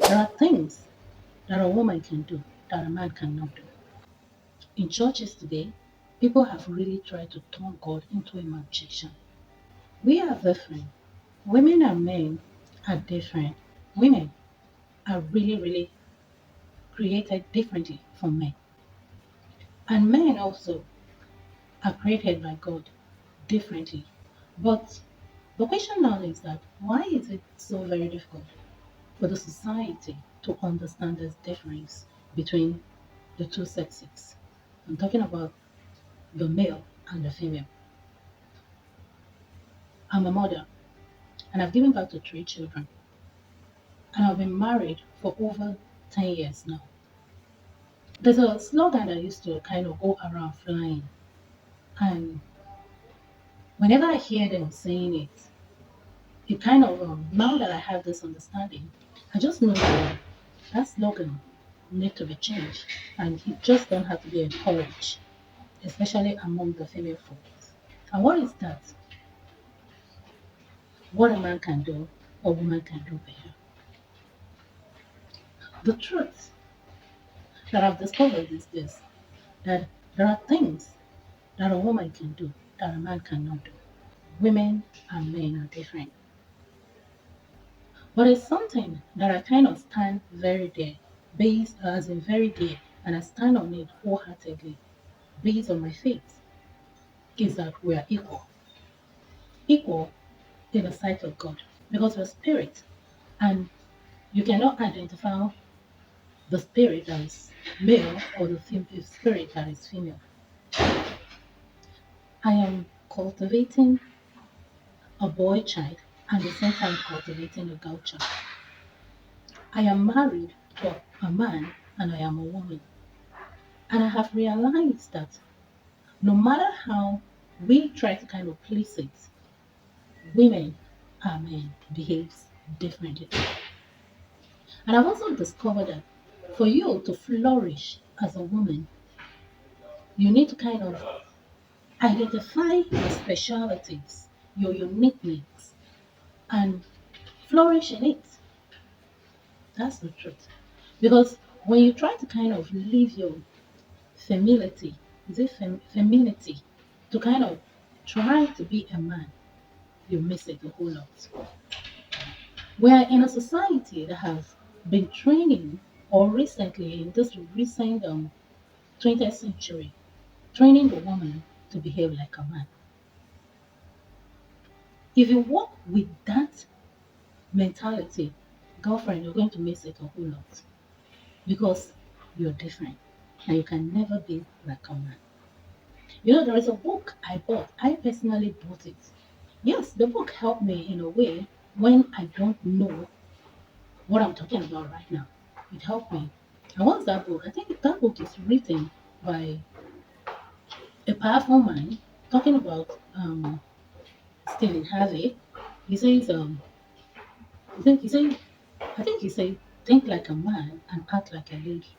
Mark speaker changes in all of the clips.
Speaker 1: There are things that a woman can do that a man cannot do. In churches today, people have really tried to turn God into a magician. We are different. Women and men are different. Women are really created differently from men. And men also are created by God differently. But the question now is that why is it so very difficult for the society to understand this difference between the two sexes? I'm talking about the male and the female. I'm a mother and I've given birth to three children and I've been married for over 10 years now. There's a slogan that used to kind of go around flying, and whenever I hear them saying it, it kind of, now that I have this understanding, I just know that that slogan need to be changed and it just don't have to be encouraged, especially among the female folks. And what is that? What a man can do, a woman can do better. The truth that I've discovered is this, that there are things that a woman can do that a man cannot do. Women and men are different. But it's something that I kind of stand very there, based as in very there, and I stand on it wholeheartedly, based on my faith, is that we are equal. Equal in the sight of God. Because we're spirit, and you cannot identify the spirit that is male or the spirit that is female. I am cultivating a boy child and at the same time cultivating a girl child. I am married to a man and I am a woman. And I have realized that no matter how we try to kind of place it, women and men behaves differently. And I've also discovered that for you to flourish as a woman, you need to kind of identify your specialities, your uniqueness, and flourish in it. That's the truth. Because when you try to kind of live your feminity, is it feminity, to kind of try to be a man, you miss it a whole lot. We're in a society that has been training, or recently in this recent 20th century, training the woman to behave like a man. If you walk with that mentality, girlfriend, you're going to miss it a whole lot because you're different and you can never be like a man. You know, there is a book I bought. I personally bought it. Yes, the book helped me in a way when I don't know what I'm talking about right now. It helped me. And what's that book? I think that book is written by a powerful man talking about Stephen Harvey. He says, he said, I think he said, think like a man and act like a lady.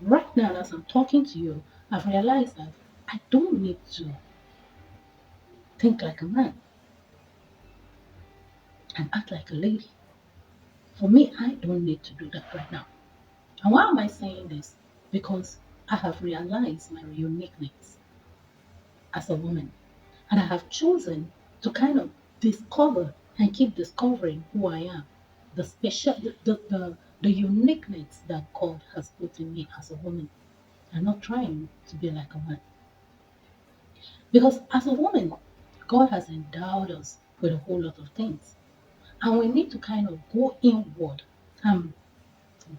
Speaker 1: Right now, as I'm talking to you, I've realized that I don't need to think like a man and act like a lady. For me, I don't need to do that right now. And why am I saying this? Because I have realized my uniqueness as a woman. And I have chosen to kind of discover and keep discovering who I am, the special, the uniqueness that God has put in me as a woman, and not trying to be like a man. Because as a woman, God has endowed us with a whole lot of things. And we need to kind of go inward and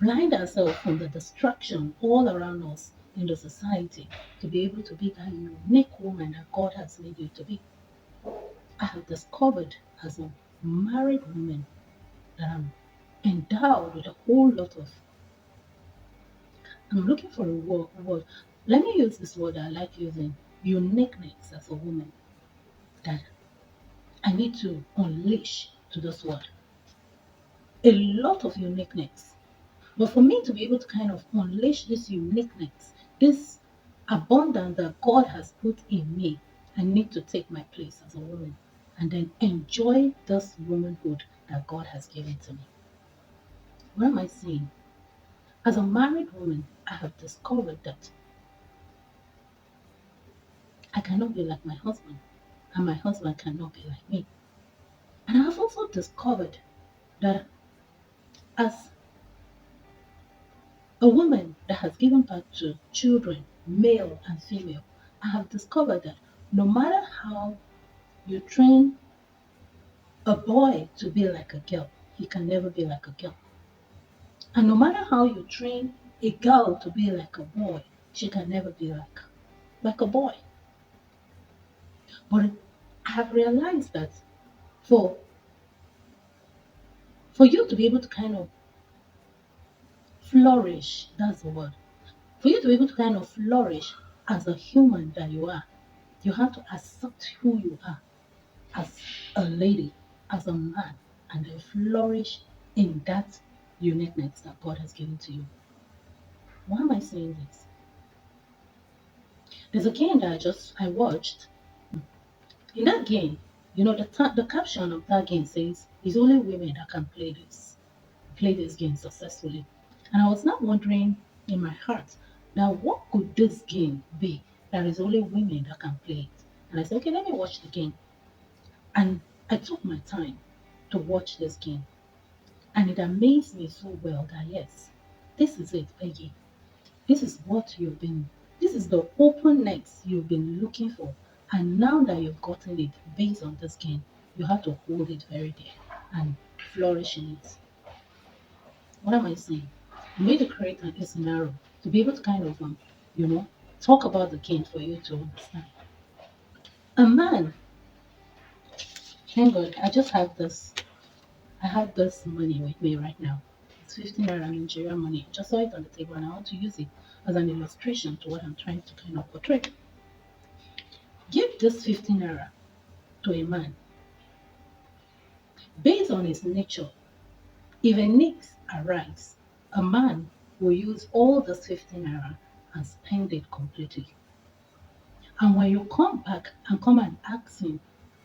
Speaker 1: blind ourselves from the distraction all around us in the society to be able to be that unique woman that God has made you to be. I have discovered as a married woman that I'm endowed with a whole lot of, I'm looking for a word. Let me use this word I like using, uniqueness as a woman, that I need to unleash to this world. A lot of uniqueness. But for me to be able to kind of unleash this uniqueness, this abundance that God has put in me, I need to take my place as a woman and then enjoy this womanhood that God has given to me. What am I saying? As a married woman, I have discovered that I cannot be like my husband, and my husband cannot be like me. And I have also discovered that as a woman that has given birth to children, male and female, I have discovered that no matter how you train a boy to be like a girl, he can never be like a girl. And no matter how you train a girl to be like a boy, she can never be like a boy. But I have realized that for for you to be able to kind of flourish, that's the word. For you to be able to kind of flourish as a human that you are, you have to accept who you are as a lady, as a man, and then flourish in that uniqueness that God has given to you. Why am I saying this? There's a game that I watched. In that game, the caption of that game says it's only women that can play this game successfully. And I was now wondering in my heart, now what could this game be that is only women that can play it? And I said, okay, let me watch the game. And I took my time to watch this game. And it amazed me so well that yes, this is it, Peggy. This is what this is the openness you've been looking for. And now that you've gotten it based on this game, you have to hold it very dear and flourish in it. What am I saying? I'm going to create a scenario to be able to kind of, you know, talk about the game for you to understand. A man, thank God, I have this money with me right now. It's 15 naira Nigerian money. Just saw it on the table and I want to use it as an illustration to what I'm trying to kind of portray. Give this 15 naira to a man based on his nature. If a needs arise, a man will use all this 15 naira and spend it completely. And when you come back and come and ask him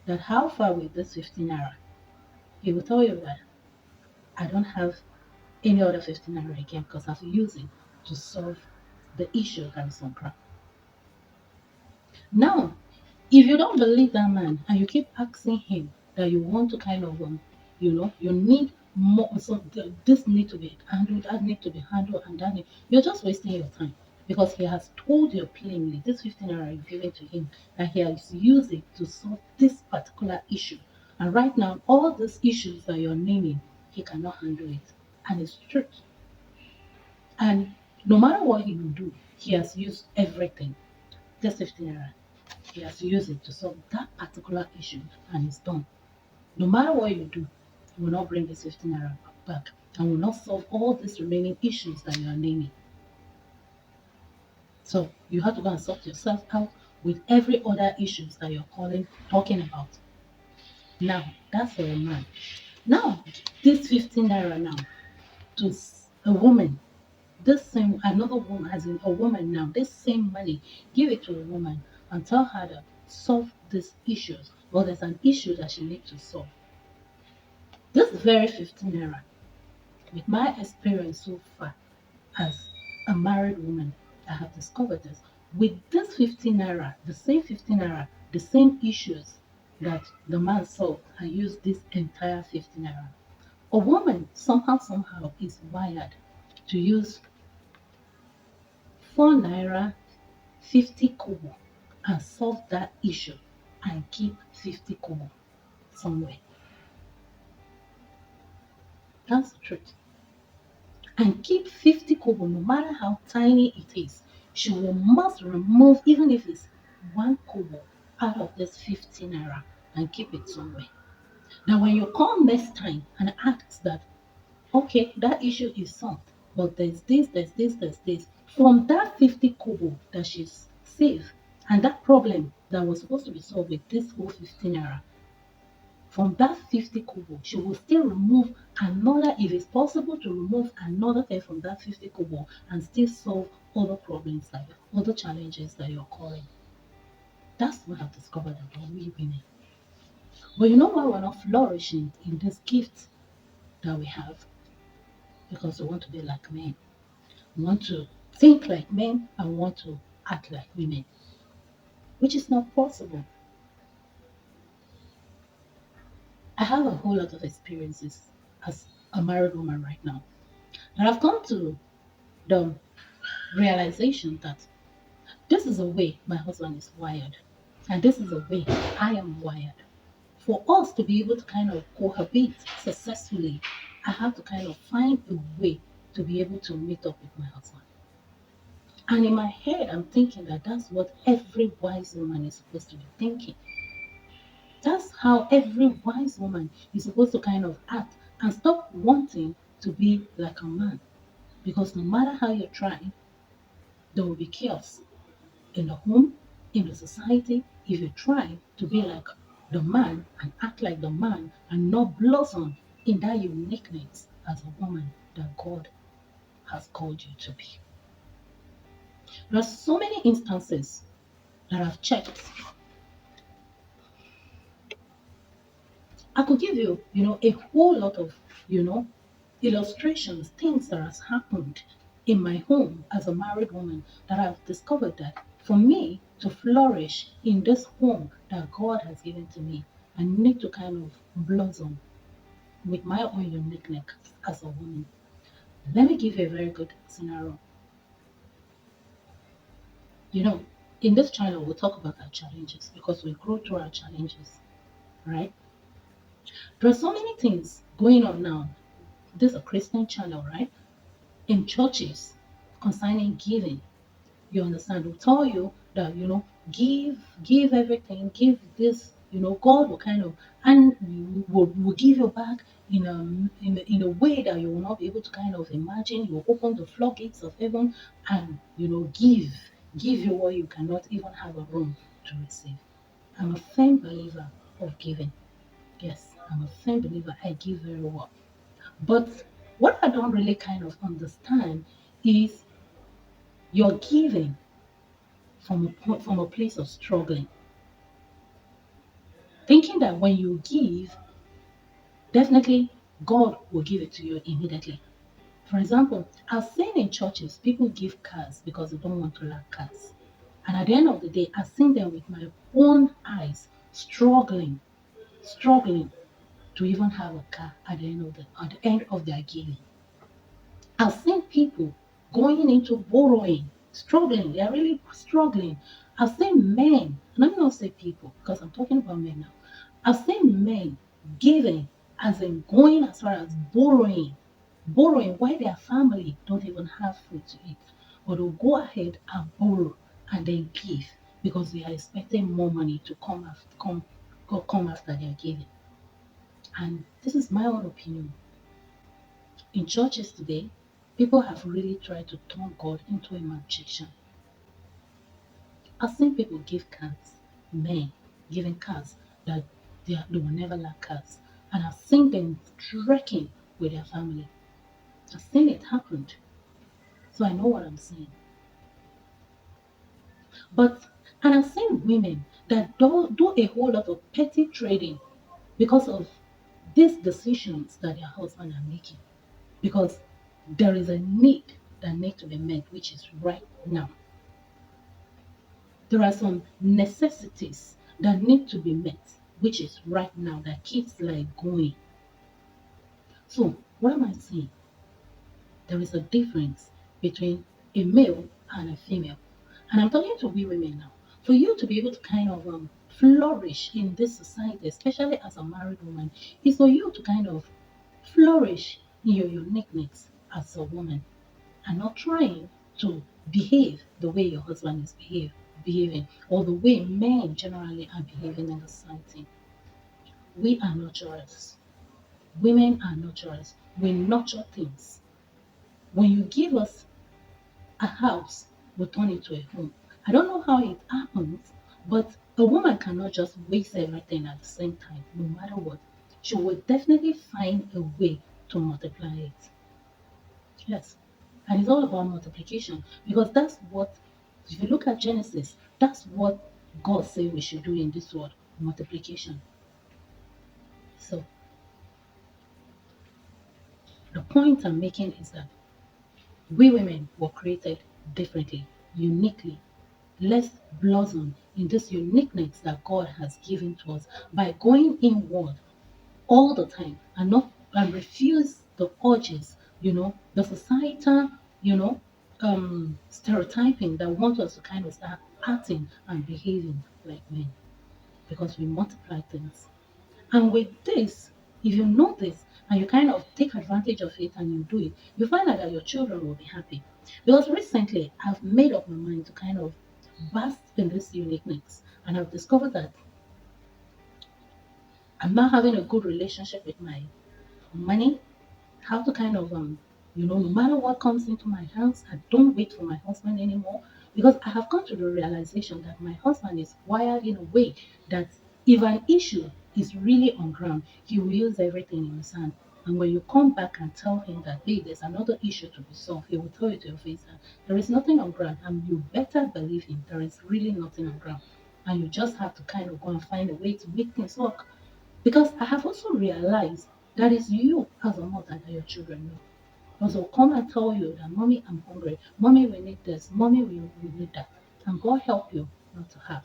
Speaker 1: that how far with this 15 naira, he will tell you that I don't have any other 15 naira again because I've used it to solve the issue that is on ground. Now, if you don't believe that man and you keep asking him that you want to kind of, you need more, so this need to be handled, that need to be handled, and that need, you're just wasting your time because he has told you plainly this 15 naira you've given to him that he has used it to solve this particular issue. And right now, all these issues that you're naming, he cannot handle it. And it's truth. And no matter what he will do, he has used everything. This 15 naira he has used it to solve that particular issue and it's done. No matter what you do, you will not bring this 15 naira back and will not solve all these remaining issues that you are naming. So you have to go and sort yourself out with every other issues that you're talking about. Now, that's for a man. Now, this 15 naira now to a woman, this same another woman, as in a woman now, this same money, give it to a woman and tell her to solve these issues. Well, there's an issue that she needs to solve. This very 15 naira, with my experience so far as a married woman, I have discovered this. With this 15 naira, the same 15 naira, the same issues that the man solved, I use this entire 15 naira. A woman somehow is wired to use 4 naira 50 kobo and solve that issue and keep 50 kobo somewhere. That's the truth. And keep 50 kobo no matter how tiny it is. She will must remove even if it's 1 kobo out of this 50 naira and keep it somewhere. Now when you come next time and ask that, okay, that issue is solved, but there's this. From that 50 kobo that she's saved, and that problem that was supposed to be solved with this whole 15 naira, from that 50 kobo, she will still remove another, if it's possible to remove another thing from that 50 kobo and still solve other problems, like other challenges that you're calling. That's what I've discovered about we women. But you know why we're not flourishing in this gift that we have? because we want to be like men. We want to think like men and want to act like women, which is not possible. I have a whole lot of experiences as a married woman right now. And I've come to the realization that this is the way my husband is wired, and this is the way I am wired. For us to be able to kind of cohabit successfully, I have to kind of find a way to be able to meet up with my husband. And in my head, I'm thinking that that's what every wise woman is supposed to be thinking. That's how every wise woman is supposed to kind of act and stop wanting to be like a man. Because no matter how you try, there will be chaos in the home, in the society, if you try to be like the man and act like the man and not blossom in that uniqueness as a woman that God has called you to be. There are so many instances that I've checked. I could give you, a whole lot of, you know, illustrations, things that has happened in my home as a married woman that I've discovered that for me to flourish in this home that God has given to me, I need to kind of blossom with my own uniqueness as a woman. Let me give you a very good scenario. You know, in this channel, we'll talk about our challenges because we grow through our challenges, right? There are so many things going on now. This is a Christian channel, right? In churches concerning giving. You understand? Will tell you that give everything, give this. God will kind of and will give you back in a way that you will not be able to kind of imagine. You will open the floodgates of heaven and give you what you cannot even have a room to receive. I'm a firm believer of giving. Yes, I'm a firm believer. I give very well. But what I don't really kind of understand is you're giving from a place of struggling, thinking that when you give, definitely God will give it to you immediately. For example, I've seen in churches people give cars because they don't want to lack cars. And at the end of the day, I've seen them with my own eyes struggling to even have a car at the end of their giving. I've seen people going into borrowing, struggling. They are really struggling. I've seen men, and let me not say people because I'm talking about men now. I've seen men giving, as in going as far as borrowing while their family don't even have food to eat. But they'll go ahead and borrow and then give because they are expecting more money to come after their giving. And this is my own opinion. In churches today, people have really tried to turn God into a magician. I've seen people give cars, men giving cars that they will never lack cars. And I've seen them trekking with their family. I've seen it happen. So I know what I'm saying. And I've seen women that do a whole lot of petty trading because of these decisions that their husbands are making. Because there is a need that needs to be met, which is right now. There are some necessities that need to be met, which is right now that keeps life going. So, what am I saying? There is a difference between a male and a female. And I'm talking to we women now. For you to be able to kind of flourish in this society, especially as a married woman, is for you to kind of flourish in your uniqueness as a woman and not trying to behave the way your husband is behaving or the way men generally are behaving in the society. We are nurturers. Women are nurturers. We nurture things. When you give us a house, we turn it to a home. I don't know how it happens, but a woman cannot just waste everything at the same time, no matter what. She will definitely find a way to multiply it. Yes. And it's all about multiplication because that's what, if you look at Genesis, that's what God said we should do in this world multiplication. So The point I'm making is that we women were created differently, uniquely. Let's blossom in this uniqueness that God has given to us by going inward all the time and not and refuse the urges, the societal, stereotyping that want us to kind of start acting and behaving like men because we multiply things. And with this, if you know this and you kind of take advantage of it and you do it, you find out that your children will be happy. Because recently I've made up my mind to kind of bask in this uniqueness and I've discovered that I'm not having a good relationship with my money, how to kind of no matter what comes into my house, I don't wait for my husband anymore because I have come to the realization that my husband is wired in a way that if an issue is really on ground, he will use everything in his hand. And when you come back and tell him that, hey, there's another issue to be solved, he will tell you to your face that there is nothing on ground. And you better believe him, there is really nothing on ground. And you just have to kind of go and find a way to make things work. Because I have also realized that it's you as a mother that your children know. Also come and tell you that mommy, I'm hungry, mommy, we need this, mommy, we need that. And God help you not to have.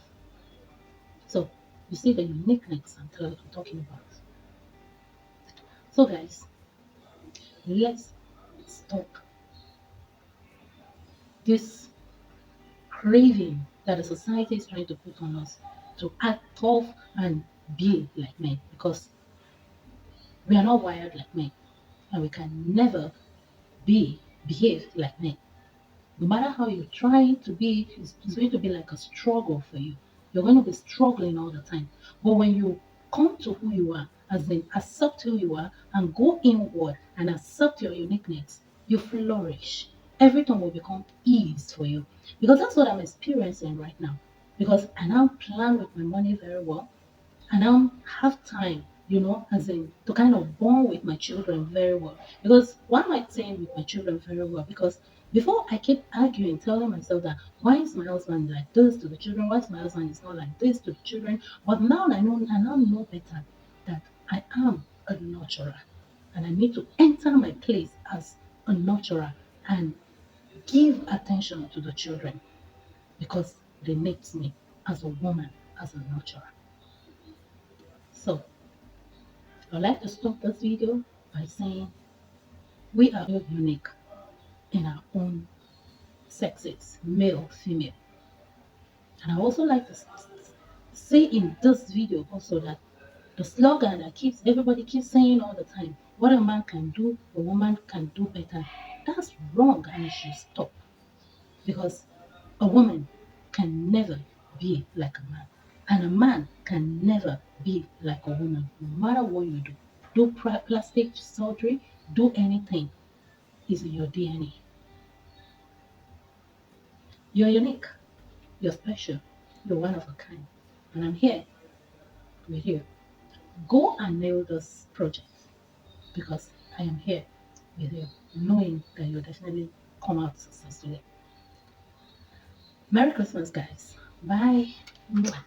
Speaker 1: So you see the uniqueness I'm talking about. So guys, let's stop this craving that the society is trying to put on us to act tough and be like men because we are not wired like men and we can never behave like men. No matter how you try to be, it's going to be like a struggle for you. You're going to be struggling all the time. But when you come to who you are, as in accept who you are and go inward and accept your uniqueness, you flourish. Everything will become ease for you. Because that's what I'm experiencing right now. Because I now plan with my money very well. I now have time, as in to kind of bond with my children very well. Because why am I saying with my children very well? Because before I keep arguing, telling myself that why is my husband like this to the children? Why is my husband is not like this to the children? But now I now know better that I am a nurturer. And I need to enter my place as a nurturer and give attention to the children because they need me as a woman, as a nurturer. So I'd like to stop this video by saying we are all unique in our own sexes, male, female. And I also like to say in this video also that the slogan that keeps everybody keeps saying all the time, what a man can do, a woman can do better. That's wrong and it should stop because a woman can never be like a man. And a man can never be like a woman, no matter what you do. Do plastic surgery, do anything, is in your DNA. You're unique, you're special, you're one of a kind. And I'm here with you. Go and nail this project because I am here with you, knowing that you'll definitely come out successfully. Merry Christmas, guys. Bye. Mwah.